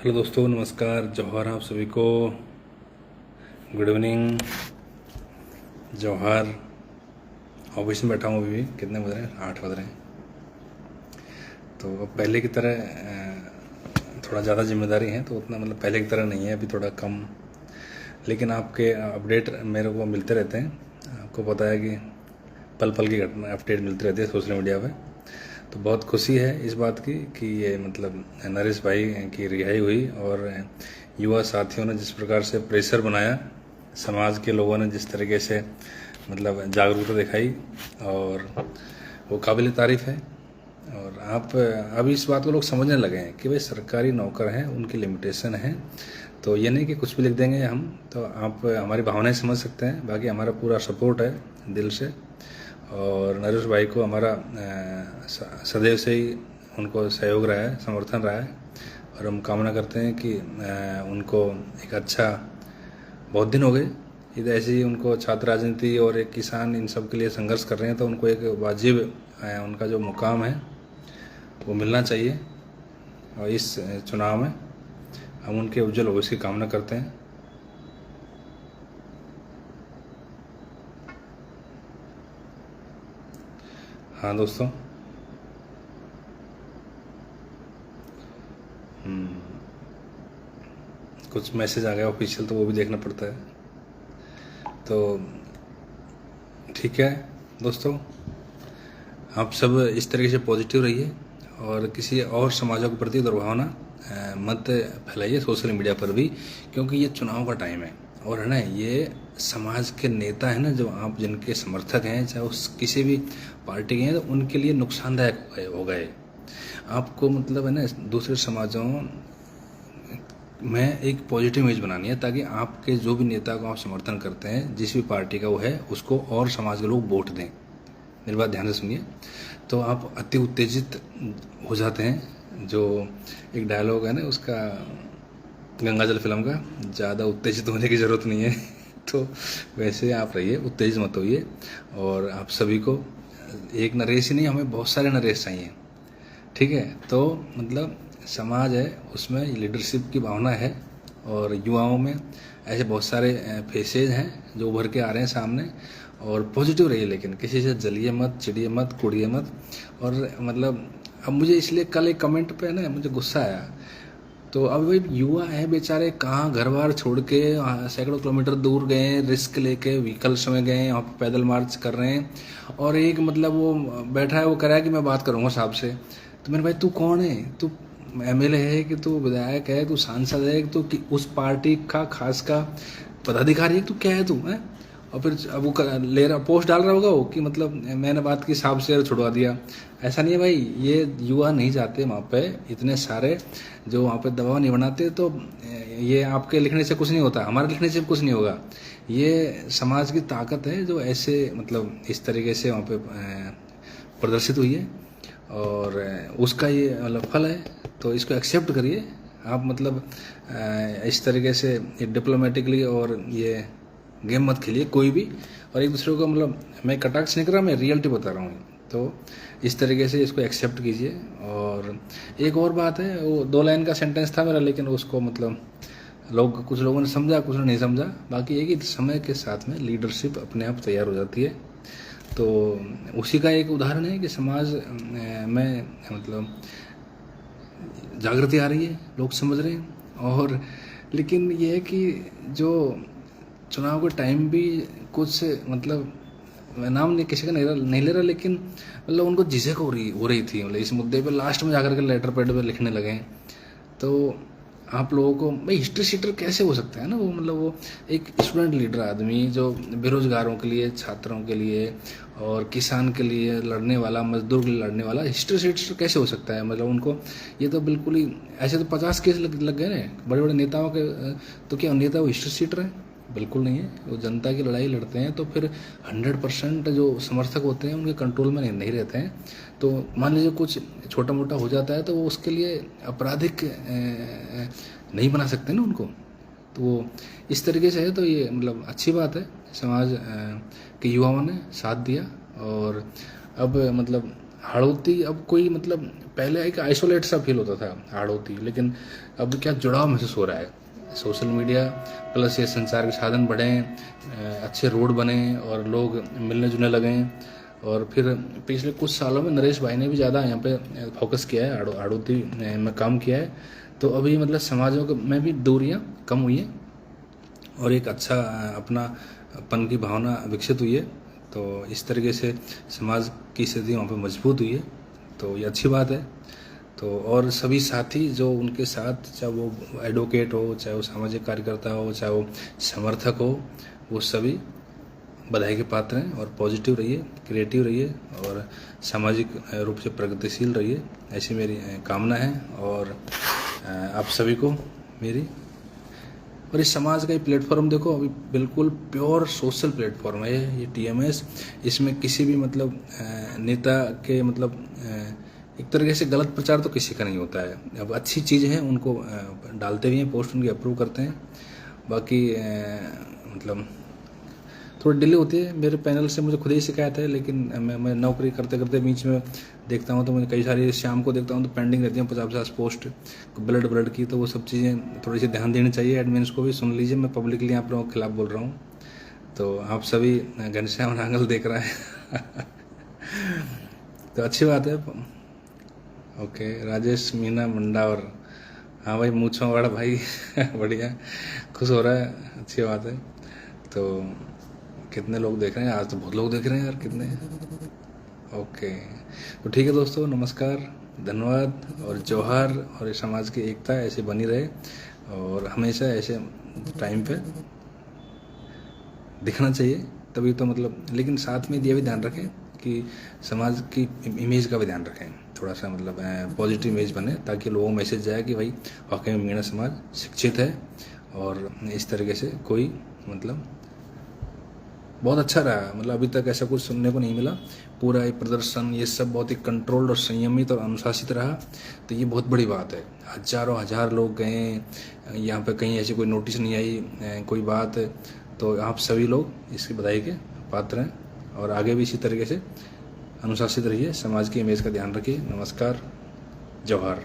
Hello दोस्तों, नमस्कार, जौहर आप सभी को। गुड इवनिंग, जौहर। ऑफिस में बैठा हूँ अभी भी। कितने बज रहे हैं? 8 बज रहे हैं। तो अब पहले की तरह थोड़ा ज़्यादा जिम्मेदारी है, तो उतना मतलब पहले की तरह नहीं है, अभी थोड़ा कम। लेकिन आपके अपडेट मेरे को मिलते रहते हैं। आपको पता है कि पल पल की घटना अपडेट मिलती रहती है सोशल मीडिया पे। तो बहुत खुशी है इस बात की कि ये मतलब नरेश भाई की रिहाई हुई, और युवा साथियों ने जिस प्रकार से प्रेशर बनाया, समाज के लोगों ने जिस तरीके से मतलब जागरूकता दिखाई, और वो काबिल तारीफ़ है। और आप अभी इस बात को लोग समझने लगे हैं कि भाई सरकारी नौकर हैं, उनकी लिमिटेशन है। तो ये नहीं कि कुछ भी लिख देंगे हम। तो आप हमारी भावनाएं समझ सकते हैं। बाकी हमारा पूरा सपोर्ट है दिल से, और नरेश भाई को हमारा सदैव से ही उनको सहयोग रहा है, समर्थन रहा है। और हम कामना करते हैं कि उनको एक अच्छा, बहुत दिन हो गए इधर ऐसे ही उनको छात्र राजनीति और एक किसान इन सब के लिए संघर्ष कर रहे हैं, तो उनको एक वाजिब उनका जो मुकाम है वो मिलना चाहिए। और इस चुनाव में हम उनके उज्जवल भविष्य की कामना करते हैं। हाँ दोस्तों, कुछ मैसेज आ गया ऑफिशियल, तो वो भी देखना पड़ता है। तो ठीक है दोस्तों, आप सब इस तरीके से पॉजिटिव रहिए, और किसी और समाजों के प्रति दुर्भावना मत फैलाइए सोशल मीडिया पर भी, क्योंकि ये चुनाव का टाइम है। और है ना, ये समाज के नेता है ना, जो आप जिनके समर्थक हैं, चाहे उस किसी भी पार्टी के हैं, तो उनके लिए नुकसानदायक हो गए। आपको मतलब है ना, दूसरे समाजों में एक पॉजिटिव इमेज बनानी है, ताकि आपके जो भी नेता को आप समर्थन करते हैं, जिस भी पार्टी का वो है, उसको और समाज के लोग वोट दें। मेरी बात ध्यान से सुनिए। तो आप अति उत्तेजित हो जाते हैं। जो एक डायलॉग है ना उसका, गंगाजल फिल्म का, ज़्यादा उत्तेजित होने की ज़रूरत नहीं है। तो वैसे आप रहिए, उत्तेजित मत होइए। और आप सभी को एक नरेश ही नहीं, हमें बहुत सारे नरेश चाहिए। ठीक है, तो मतलब समाज है, उसमें लीडरशिप की भावना है, और युवाओं में ऐसे बहुत सारे फेसेज हैं जो उभर के आ रहे हैं सामने। और पॉजिटिव रहिए, लेकिन किसी से जलिए मत, चिढ़िए मत, कुड़िए मत। और मतलब अब मुझे इसलिए कल एक कमेंट पे ना मुझे गुस्सा आया। तो अब भाई युवा है बेचारे, कहाँ घर बार छोड़ के सैकड़ों किलोमीटर दूर गए, रिस्क लेके व्हीकल्स में गए, वहाँ पे पैदल मार्च कर रहे हैं। और एक मतलब वो बैठा है, वो कह रहा है कि मैं बात करूँगा साहब से। तो मेरे भाई, तू कौन है? तू एमएलए है कि तू विधायक है, तू सांसद है कि तू उस पार्टी का खास का पदाधिकारी है? तू क्या है तू है? और फिर अब वो ले रहा, पोस्ट डाल रहा होगा वो कि मतलब मैंने बात की, साहब से छुड़वा दिया। ऐसा नहीं है भाई, ये युवा नहीं जाते वहाँ पे, इतने सारे जो वहाँ पे दबाव नहीं बनाते। तो ये आपके लिखने से कुछ नहीं होता, हमारे लिखने से कुछ नहीं होगा। ये समाज की ताकत है जो ऐसे मतलब इस तरीके से वहाँ पे प्रदर्शित हुई है, और उसका ये मतलब फल है। तो इसको एक्सेप्ट करिए आप। मतलब इस तरीके से डिप्लोमेटिकली और ये गेम मत खेलिए कोई भी। और एक दूसरे को मतलब, मैं कटाक्ष नहीं कर रहा, मैं रियलिटी बता रहा हूँ। तो इस तरीके से इसको एक्सेप्ट कीजिए। और एक और बात है, वो 2 लाइन का सेंटेंस था मेरा, लेकिन उसको मतलब कुछ लोगों ने समझा, कुछ ने नहीं समझा। बाकी एक ही, समय के साथ में लीडरशिप अपने आप तैयार हो जाती है। तो उसी का एक उदाहरण है कि समाज में मतलब जागृति आ रही है, लोग समझ रहे हैं। और लेकिन ये है कि जो चुनाव के टाइम भी कुछ मतलब, मैं नाम नहीं किसी का नहीं ले रहा, लेकिन मतलब उनको झिझक हो रही थी मतलब इस मुद्दे पे, लास्ट में जाकर के लेटर पैड पे लिखने लगे। तो आप लोगों को भाई, हिस्ट्री शीटर कैसे हो सकता है ना वो, मतलब वो एक स्टूडेंट लीडर आदमी जो बेरोजगारों के लिए, छात्रों के लिए और किसान के लिए लड़ने वाला, मजदूर के लिए लड़ने वाला, हिस्ट्री शीटर कैसे हो सकता है? मतलब उनको ये तो बिल्कुल ही, ऐसे तो 50 केस लग गए ना बड़े बड़े नेताओं के। तो क्या नेता वो हिस्ट्री शीटर है? बिल्कुल नहीं है। वो जनता की लड़ाई लड़ते हैं, तो फिर 100% जो समर्थक होते हैं उनके कंट्रोल में नहीं रहते हैं। तो मान लीजिए कुछ छोटा मोटा हो जाता है, तो वो उसके लिए आपराधिक नहीं बना सकते ना उनको। तो वो इस तरीके से है। तो ये मतलब अच्छी बात है, समाज के युवाओं ने साथ दिया। और अब मतलब हाड़ौती अब कोई मतलब पहले एक आइसोलेट सा फील होता था हाड़ौती, लेकिन अब क्या जुड़ाव महसूस हो रहा है। सोशल मीडिया प्लस ये संचार के साधन बढ़े, अच्छे रोड बने और लोग मिलने जुलने लगे। और फिर पिछले कुछ सालों में नरेश भाई ने भी ज़्यादा यहाँ पे फोकस किया है, हाड़ौती में काम किया है। तो अभी मतलब समाजों में भी दूरियाँ कम हुई हैं और एक अच्छा अपनापन की भावना विकसित हुई है। तो इस तरीके से समाज की स्थिति वहाँ पे मजबूत हुई है, तो ये अच्छी बात है। तो और सभी साथी जो उनके साथ, चाहे वो एडवोकेट हो, चाहे वो सामाजिक कार्यकर्ता हो, चाहे वो समर्थक हो, वो सभी बधाई के पात्र हैं। और पॉजिटिव रहिए, क्रिएटिव रहिए और सामाजिक रूप से प्रगतिशील रहिए, ऐसी मेरी कामना है। और आप सभी को मेरी, और इस समाज का ये प्लेटफॉर्म देखो अभी बिल्कुल प्योर सोशल प्लेटफॉर्म है ये टीएमएस। इसमें किसी भी मतलब नेता के मतलब एक तरीके से गलत प्रचार तो किसी का नहीं होता है। अब अच्छी चीज़ है उनको डालते भी हैं, पोस्ट उनकी अप्रूव करते हैं। बाकी मतलब थोड़ी डिले होती है, मेरे पैनल से मुझे खुद ही शिकायत है। लेकिन मैं नौकरी करते करते बीच में देखता हूँ तो मुझे कई सारी, शाम को देखता हूँ तो पेंडिंग रहती है 50-50 पोस्ट ब्लड की। तो वो सब चीज़ें थोड़ी सी ध्यान देनी चाहिए एडमिन्स को भी। सुन लीजिए, मैं पब्लिकली आप लोगों के खिलाफ बोल रहा हूँ। तो आप सभी, घनश्याम नांगल देख रहा है तो अच्छी बात है। ओके, राजेश मीना मंडावर, हाँ भाई मूछों वाला भाई बढ़िया, खुश हो रहा है, अच्छी बात है। तो कितने लोग देख रहे हैं आज? तो बहुत लोग देख रहे हैं यार, कितने। ओके, तो ठीक है दोस्तों, नमस्कार, धन्यवाद और जोहार। और इस समाज की एकता ऐसे बनी रहे और हमेशा ऐसे टाइम पे दिखना चाहिए, तभी तो मतलब। लेकिन साथ में ये भी ध्यान रखें कि समाज की इमेज का भी ध्यान रखें, थोड़ा सा मतलब पॉजिटिव इमेज बने, ताकि लोगों को मैसेज जाए कि भाई वाकई में मीणा समाज शिक्षित है। और इस तरीके से कोई मतलब बहुत अच्छा रहा, मतलब अभी तक ऐसा कुछ सुनने को नहीं मिला। पूरा ये प्रदर्शन ये सब बहुत ही कंट्रोल्ड और संयमित और अनुशासित रहा। तो ये बहुत बड़ी बात है। हजारों हजार लोग गए यहाँ पे, कहीं ऐसी कोई नोटिस नहीं आई कोई बात। तो आप सभी लोग इसकी बधाई के पात्र हैं और आगे भी इसी तरीके से अनुशासित रहिए, समाज की इमेज का ध्यान रखिए। नमस्कार, जोहार।